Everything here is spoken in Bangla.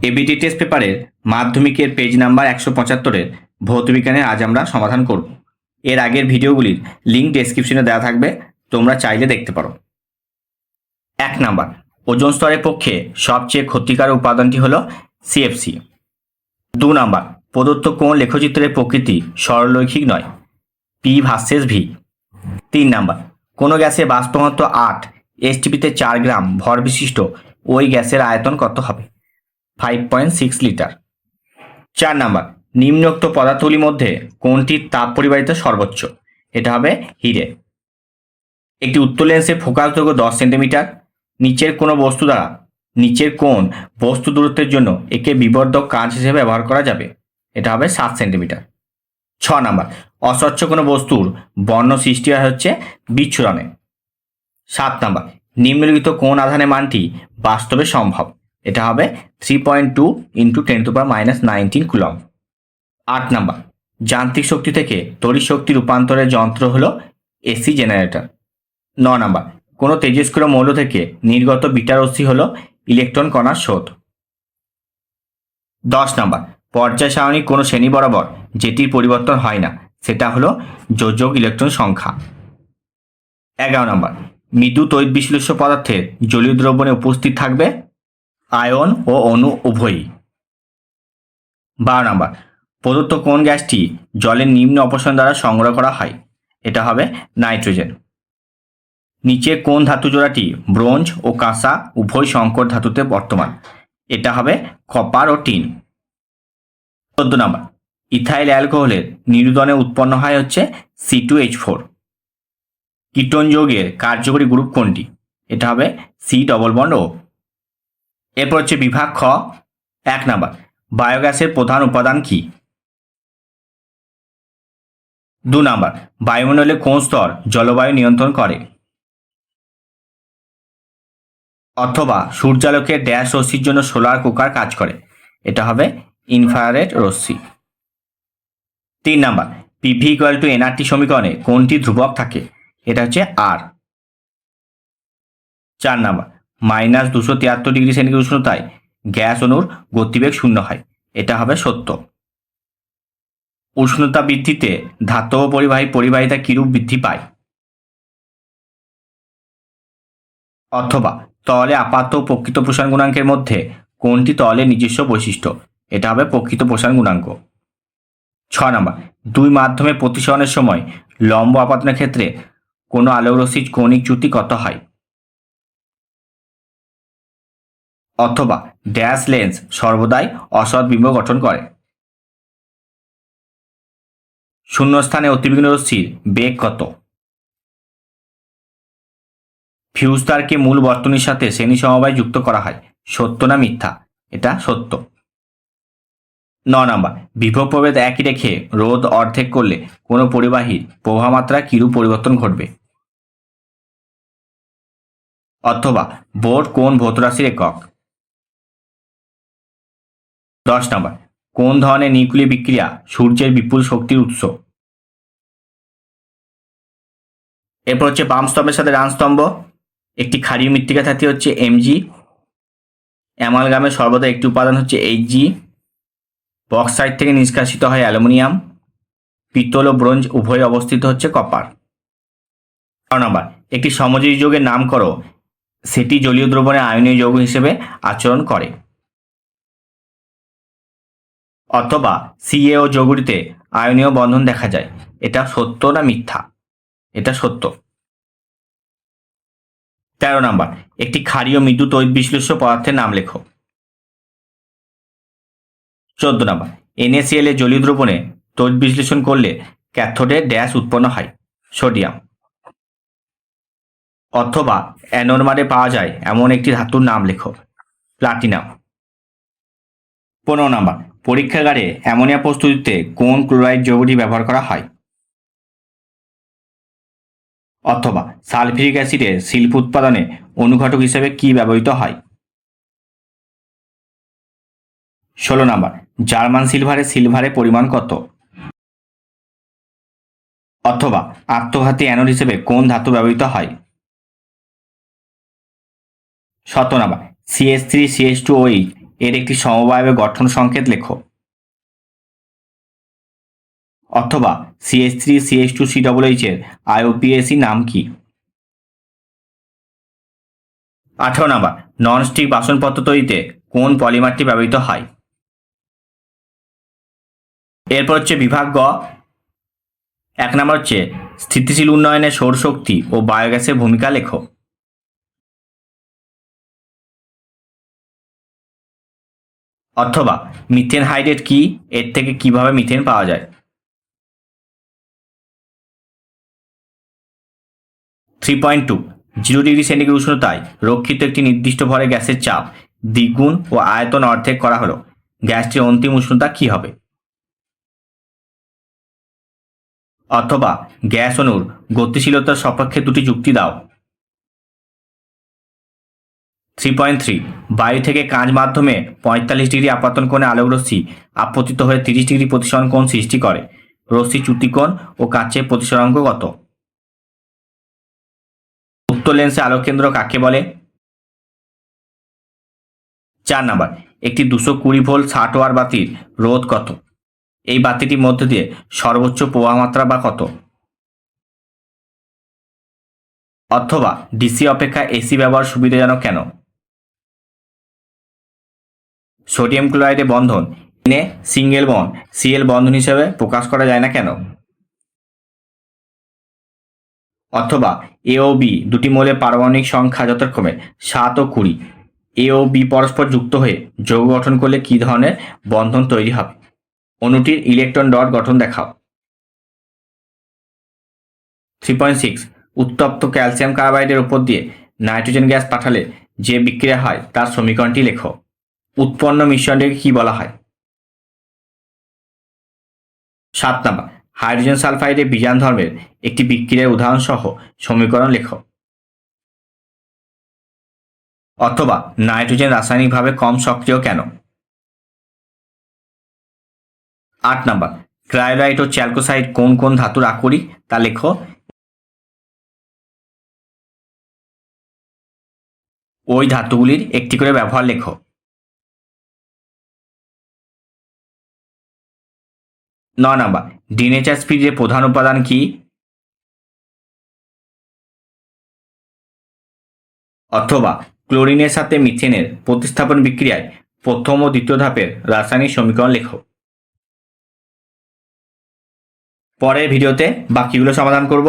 এবিটি টেস্ট পেপারের মাধ্যমিকের পেজ নাম্বার 175-এর ভৌতবিজ্ঞানের আজ আমরা সমাধান করব। এর আগের ভিডিওগুলির লিঙ্ক ডেসক্রিপশনে দেওয়া থাকবে, তোমরা চাইলে দেখতে পারো। 1 নাম্বার, ওজোন স্তরের পক্ষে সবচেয়ে ক্ষতিকারক উপাদানটি হলো সিএফসি। 2 নাম্বার, প্রদত্ত কোন লেখচিত্রের প্রকৃতি সরলরৈখিক নয়? P versus V. 3 নাম্বার, কোনো গ্যাসে বাষ্প ঘনত্ব 8, এসটিপিতে 4 গ্রাম ভর বিশিষ্ট ওই গ্যাসের আয়তন কত হবে? 5.6 লিটার। 4 নাম্বার, নিম্নোক্ত পদার্থগুলির মধ্যে কোনটির তাপ পরিবাহিতা সর্বোচ্চ? এটা হবে হিরে। একটি উত্তল লেন্সের ফোকাস দৈর্ঘ্য 10 সেন্টিমিটার। নিচের কোন বস্তু দূরত্বের জন্য একে বিবর্ধক কাঁচ হিসেবে ব্যবহার করা যাবে? এটা হবে 7 সেন্টিমিটার। 6 নাম্বার, অস্বচ্ছ কোনো বস্তুর বর্ণ সৃষ্টি হয় হচ্ছে বিচ্ছুরণে। 7 নাম্বার, নিম্নলিখিত কোন আধানের মানটি বাস্তবে সম্ভব? এটা হবে 3.2 × 10⁻19 কুলম্ব। 8 নাম্বার, যান্ত্রিক শক্তি থেকে তড়িৎ শক্তি রূপান্তরের যন্ত্র হলো এসি জেনারেটর। 9 নাম্বার, কোনো তেজস্ক্রিয় মৌল থেকে নির্গত বিটা রশ্মি হলো ইলেকট্রন কণার স্রোত। 10 নাম্বার, পর্যায় সারণী কোনো শ্রেণী বরাবর যেটির পরিবর্তন হয় না সেটা হলো যোজক ইলেকট্রন সংখ্যা। 11 নাম্বার, মৃদু তড়িৎ বিশ্লেষ্য পদার্থের জলীয় দ্রবণে উপস্থিত থাকবে আয়ন ও অণু উভয়ই। 12 নাম্বার, প্রদত্ত কোন গ্যাসটি জলের নিম্ন অপসারণ দ্বারা সংগ্রহ করা হয়? এটা হবে নাইট্রোজেন। নিচে কোন ধাতু জোড়াটি ব্রোঞ্জ ও কাঁসা উভয় সংকর ধাতুতে বর্তমান? এটা হবে কপার ও টিন। 14 নাম্বার, ইথাইল অ্যালকোহলের নিরুদনে উৎপন্ন হয় হচ্ছে C2H4। কিটোন যৌগের কার্যকরী গ্রুপ কোনটি? এটা হবে C++O। এরপর হচ্ছে বিভাগ খ। 1 নাম্বার, বায়োগ্যাসের প্রধান উপাদান কি? 2 নাম্বার, বায়ুমণ্ডলে কোন স্তর জলবায়ু নিয়ন্ত্রণ করে? অথবা সূর্যালোকের ড্যাশ রশ্মির জন্য সোলার কুকার কাজ করে? এটা হবে ইনফ্রারেড রশ্মি। 3 নাম্বার, পিভি = এনআরটি সমীকরণে কোনটি ধ্রুবক থাকে? এটা হচ্ছে আর। 4 নাম্বার, -273 ডিগ্রি উষ্ণতায় গ্যাস অণুর গতিবেগ 0 হয়। এটা হবে সত্য। উষ্ণতা বৃদ্ধিতে ধাতব পরিবাহিতা কিরূপ বৃদ্ধি পায়? অথবা তরলে আপাত ও প্রকৃত প্রসারণ গুণাঙ্কের মধ্যে কোনটি তরলের নিজস্ব বৈশিষ্ট্য? এটা হবে প্রকৃত প্রসারণ গুণাঙ্ক। 6 নাম্বার, দুই মাধ্যমে প্রতিসরণের সময় লম্ব আপাতনের ক্ষেত্রে কোনো আলোকরশ্মির কৌণিক চ্যুতি কত হয়? অথবা ড্যাশ লেন্স সর্বদাই অসৎ বিম্ব গঠন করে? শূন্যস্থানে অতিবিঘ্ন রশ্মির বেগ কত? ফিউজ তারকে মূল বর্তনীর সাথে শ্রেণী সমবায় যুক্ত করা হয়। সত্য না মিথ্যা? এটা সত্য। 9 নাম্বার, বিভব প্রভেদ একই রেখে রোধ অর্ধেক করলে কোনো পরিবাহীর প্রবাহমাত্রা কিরূপ পরিবর্তন ঘটবে? অথবা ভোল্ট কোন ভৌত রাশির একক? 10 নাম্বার, কোন ধরনের নিউক্লিয় বিক্রিয়া সূর্যের বিপুল শক্তির উৎস? এরপর হচ্ছে বাম স্তম্ভের সাথে ডান স্তম্ভ। একটি ক্ষারীয় মৃত্তিকা ধাতু হচ্ছে Mg। অ্যামালগামের সর্বদা একটি উপাদান হচ্ছে Hg। বক্সাইট থেকে নিষ্কাশিত হয় অ্যালুমিনিয়াম। পিতল ও ব্রোঞ্জ উভয় অবস্থিত হচ্ছে কপার। 12 নাম্বার, একটি সমযোজী যৌগের নাম করো সেটি জলীয় দ্রবণে আয়নীয় যৌগ হিসেবে আচরণ করে। অথবা CaO যৌগটিতে আয়নীয় বন্ধন দেখা যায়। এটা সত্য না মিথ্যা? এটা সত্য। 13 নাম্বার, একটি ক্ষারীয় মৃদু তড়িৎ বিশ্লেষ্য পদার্থের নাম লেখো। 14 নাম্বার, NaCl এর জলীয় দ্রবণে তড়িৎ বিশ্লেষণ করলে ক্যাথোডে ড্যাশ উৎপন্ন হয়? সোডিয়াম। অথবা অ্যানোমারে পাওয়া যায় এমন একটি ধাতুর নাম লেখো। প্লাটিনাম। 15 নাম্বার, পরীক্ষাগারে অ্যামোনিয়া প্রস্তুতিতে কোন ক্লোরাইড যৌগটি ব্যবহার করা হয়? অথবা সালফিউরিক অ্যাসিডের শিল্প উৎপাদনে অনুঘটক হিসেবে কি ব্যবহৃত হয়? 16 নাম্বার, জার্মান সিলভারের পরিমাণ কত? অথবা আত্মঘাতী অ্যানোড হিসেবে কোন ধাতু ব্যবহৃত হয়? 17 নাম্বার, CH3CH2OH এর একটি সমবায়বে গঠন সংকেত লেখো। অথবা CH3CH2COOH এর IUPAC নাম কি? 18 নাম্বার, ননস্টিক বাসনপত্র তৈরিতে কোন পলিমারটি ব্যবহৃত হয়? এরপর হচ্ছে বিভাগ গ। 1 নাম্বার হচ্ছে স্থিতিশীল উন্নয়নে সৌরশক্তি ও বায়োগ্যাসের ভূমিকা লেখো। অথবা মিথেন হাইড্রেট কি, এর থেকে কিভাবে মিথেন পাওয়া যায়? 3.2, 0 ডিগ্রি সেন্টিগ্রেড উষ্ণতায় রক্ষিত একটি নির্দিষ্ট ভরে গ্যাসের চাপ দ্বিগুণ ও আয়তন অর্ধেক করা হলো, গ্যাসটির অন্তিম উষ্ণতা কি হবে? অথবা গ্যাস অণুর গতিশীলতার সপক্ষে দুটি যুক্তি দাও। 3.3, বায়ু থেকে কাঁচ মাধ্যমে 45 ডিগ্রি আপাতন কোণে আলোকরশ্মি আপতিত হয়ে 30 ডিগ্রি প্রতিসরণ কোণ সৃষ্টি করে, রশ্মি চ্যুতিকোণ ও কাচের প্রতিসরাঙ্ক কত? উত্তর লেন্সে আলোককেন্দ্র কাকে বলে? 4 নাম্বার, একটি 220 ভোল্ট 60 ওয়াট বাতির রোধ কত? এই বাতিটির মধ্যে দিয়ে সর্বোচ্চ প্রবাহ মাত্রা বা কত? অথবা ডিসি অপেক্ষা এসি ব্যবহার সুবিধাজনক কেন? সোডিয়াম ক্লোরাইডে বন্ধন এনে সিঙ্গেল বন্ড সিএল বন্ধন হিসেবে প্রকাশ করা যায় না কেন? অথবা এ ও বি দুটি মৌলের পারমাণবিক সংখ্যা যথাক্রমে 7 ও 20, এ ও বি পরস্পর যুক্ত হয়ে যৌগ গঠন করলে কি ধরনের বন্ধন তৈরি হবে? অণুটির ইলেকট্রন ডট গঠন দেখাও। 3.6, উত্তপ্ত ক্যালসিয়াম কার্বাইডের উপর দিয়ে নাইট্রোজেন গ্যাস পাঠালে যে বিক্রিয়া হয় তার সমীকরণটি লেখো। উৎপন্ন মিশ্রণটিকে কি বলা হয়? 7 নাম্বার, হাইড্রোজেন সালফাইডে বিজান ধর্মের একটি বিক্রিয়ার উদাহরণ সহ সমীকরণ লেখো। অথবা নাইট্রোজেন রাসায়নিকভাবে কম সক্রিয় কেন? 8 নাম্বার, ক্রায়োলাইট ও চ্যালকোসাইড কোন কোন ধাতুর আকরিক তা লেখো। ওই ধাতুগুলির একটি করে ব্যবহার লেখো। 9 নাম্বার, ডিনেচার স্পিরিটের প্রধান উপাদান কি? অথবা ক্লোরিনের সাথে মিথেনের প্রতিস্থাপন বিক্রিয়ায় প্রথম ও দ্বিতীয় ধাপের রাসায়নিক সমীকরণ লেখো। পরের ভিডিওতে বাকিগুলো সমাধান করব।